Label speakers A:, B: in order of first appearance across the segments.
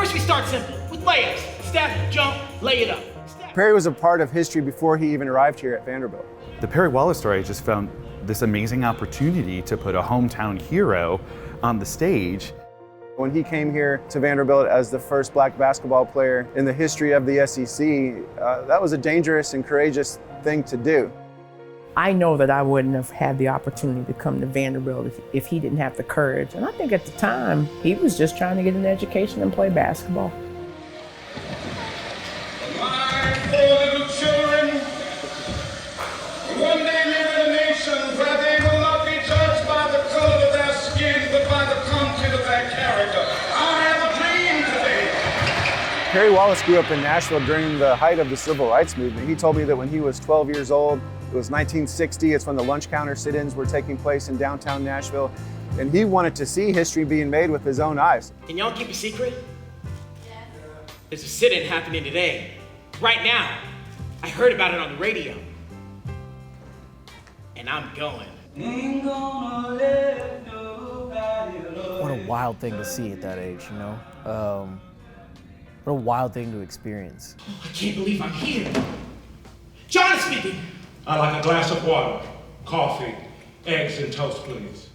A: First we start simple, with layups. Step, jump, lay it up.
B: Perry was a part of history before he even arrived here at Vanderbilt.
C: The Perry Wallace story just found this amazing opportunity to put a hometown hero on the stage.
B: When he came here to Vanderbilt as the first black basketball player in the history of the SEC, that was a dangerous and courageous thing to do.
D: I know that I wouldn't have had the opportunity to come to Vanderbilt if he didn't have the courage. And I think at the time, he was just trying to get an education and play basketball.
E: My poor little children, one day live in a nation where they will not be judged by the color of their skin, but by the content of their character. I have a dream today.
B: Perry Wallace grew up in Nashville during the height of the civil rights movement. He told me that when he was 12 years old, it was 1960, it's when the lunch counter sit-ins were taking place in downtown Nashville, and he wanted to see history being made with his own eyes.
A: Can y'all keep a secret? Yeah. There's a sit-in happening today. Right now. I heard about it on the radio. And I'm going.
F: What a wild thing to see at that age, you know? What a wild thing to experience.
A: I can't believe I'm here. John is speaking.
G: I like a glass of water, coffee, eggs and toast, please.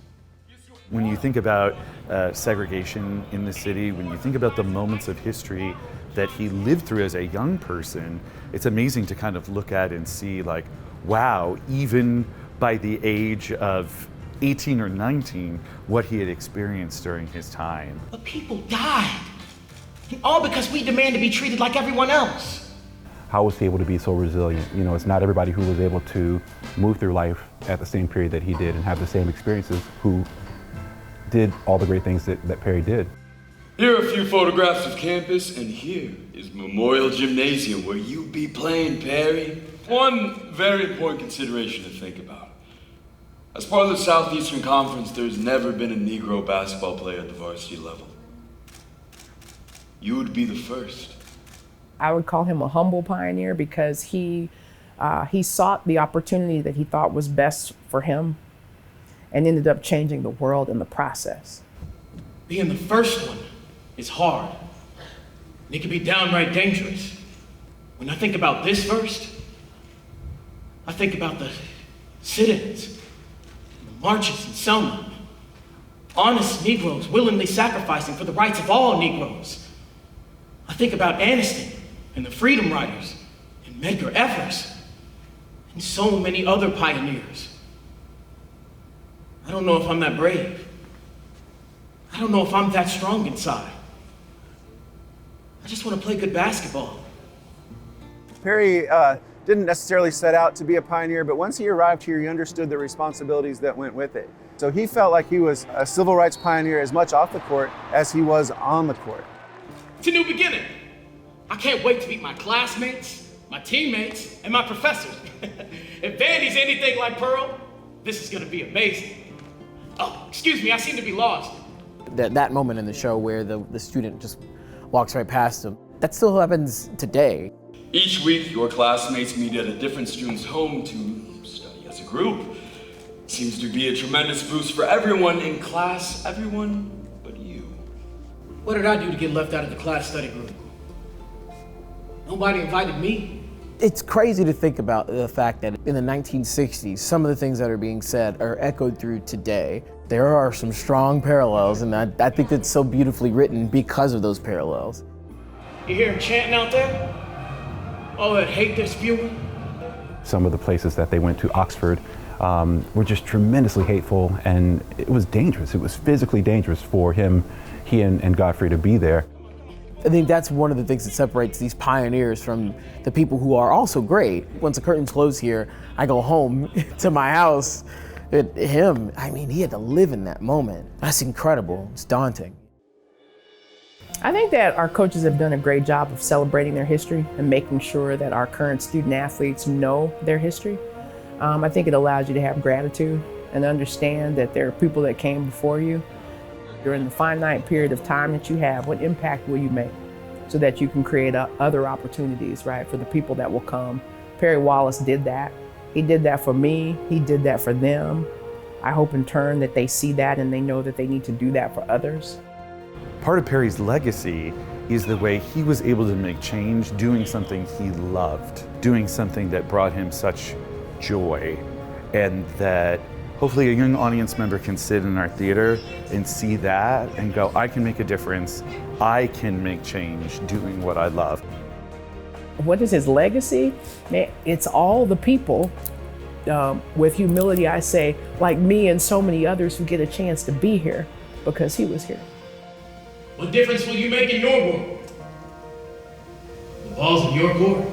C: When you think about segregation in the city, when you think about the moments of history that he lived through as a young person, it's amazing to kind of look at and see like, wow, even by the age of 18 or 19, what he had experienced during his time.
A: But people died. And all because we demand to be treated like everyone else.
H: How was he able to be so resilient? You know, it's not everybody who was able to move through life at the same period that he did and have the same experiences who did all the great things that Perry did.
I: Here are a few photographs of campus, and here is Memorial Gymnasium where you be playing, Perry. One very important consideration to think about. As part of the Southeastern Conference, there's never been a Negro basketball player at the varsity level. You would be the first.
D: I would call him a humble pioneer because he sought the opportunity that he thought was best for him and ended up changing the world in the process.
A: Being the first one is hard. And it can be downright dangerous. When I think about this first, I think about the sit-ins, the marches in Selma, honest Negroes willingly sacrificing for the rights of all Negroes. I think about Aniston and the Freedom Riders and Medgar Evers and so many other pioneers. I don't know if I'm that brave. I don't know if I'm that strong inside. I just want to play good basketball.
B: Perry didn't necessarily set out to be a pioneer, but once he arrived here, he understood the responsibilities that went with it. So he felt like he was a civil rights pioneer as much off the court as he was on the court.
A: It's a new beginning. I can't wait to meet my classmates, my teammates, and my professors. If Vandy's anything like Pearl, this is gonna be amazing. Oh, excuse me, I seem to be lost.
F: That moment in the show where the student just walks right past him, that still happens today.
I: Each week, your classmates meet at a different student's home to study as a group. Seems to be a tremendous boost for everyone in class, everyone but you.
A: What did I do to get left out of the class study group? Nobody invited me.
F: It's crazy to think about the fact that in the 1960s, some of the things that are being said are echoed through today. There are some strong parallels, and I think it's so beautifully written because of those parallels.
A: You hear them chanting out there? All that hate they're spewing?
H: Some of the places that they went to, Oxford, were just tremendously hateful, and it was dangerous. It was physically dangerous for he and Godfrey to be there.
F: I think that's one of the things that separates these pioneers from the people who are also great. Once the curtains close here, I go home to my house. Him, I mean, he had to live in that moment. That's incredible. It's daunting.
D: I think that our coaches have done a great job of celebrating their history and making sure that our current student athletes know their history. I think it allows you to have gratitude and understand that there are people that came before you. During the finite period of time that you have, what impact will you make so that you can create other opportunities, right, for the people that will come? Perry Wallace did that. He did that for me. He did that for them. I hope in turn that they see that and they know that they need to do that for others.
C: Part of Perry's legacy is the way he was able to make change doing something he loved, doing something that brought him such joy, and that hopefully a young audience member can sit in our theater and see that and go, I can make a difference, I can make change doing what I love.
D: What is his legacy? Man, it's all the people, with humility I say, like me and so many others who get a chance to be here because he was here.
A: What difference will you make in your world? The balls in your court?